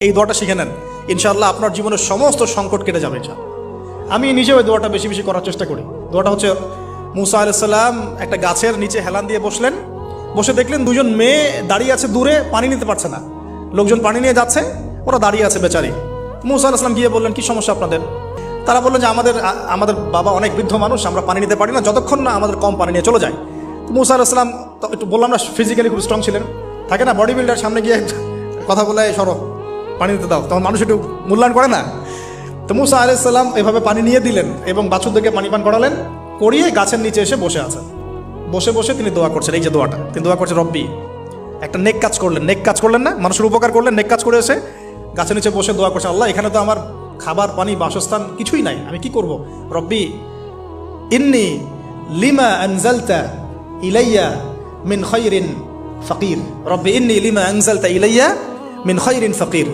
এই দোয়াটা শিখে নেন, ইনশাআল্লাহ আপনার জীবনের সমস্ত সংকট কেটে যাবে। আমি নিজেও এই দোয়াটা বেশি বেশি করার চেষ্টা করি। দোয়াটা হচ্ছে, মুসা আলাইহিস সালাম একটা গাছের নিচে হেলান দিয়ে বসলেন, বসে দেখলেন দুজন মেয়ে দাঁড়িয়ে আছে দূরে, পানি নিতে পারছে না। লোকজন পানি নিয়ে যাচ্ছে, ওরা দাঁড়িয়ে আছে বেচারি। মুসা আলাইহিস সালাম গিয়ে বললেন, কি সমস্যা আপনাদের? তারা বললেন যে আমাদের বাবা অনেক বৃদ্ধ মানুষ, আমরা পানি নিতে পারি না যতক্ষণ না আমাদের কম পানি নিয়ে চলে যায়। মুসা আলাইহিস সালাম একটু বললাম না, ফিজিক্যালি খুব স্ট্রং ছিলেন, থাকে না বডি বিল্ডার, সামনে গিয়ে কথা বলে সরো পানি দিতে দাও, তখন মানুষ একটু মূল্যায়ন করে না। তো মুসা আলাইহিস সালাম এভাবে পানি নিয়ে দিলেন এবং বাছুরদেরকে পানি পান করালেন, করিয়ে গাছের নিচে এসে বসে আছেন। বসে বসে তিনি দোয়া করছেন, এই যে দোয়াটা তিনি দোয়া করছেন, রব্বি, একটা নেক কাজ করলেন, নেক কাজ করলেন না, মানুষের উপকার করলেন, নেক কাজ করে এসে গাছের নিচে বসে দোয়া করছেন, আল্লাহ এখানে তো আমার খাবার পানি বাসস্থান কিছুই নাই, আমি কি করব? রব্বি ইন্নি লিমা আনজালতা ইলাইয়া মিন খায়রিন ফাকির, রব্বি ইন্নি লিমা আনজালতা ইলাইয়া মিন খায়রিন ফাকির।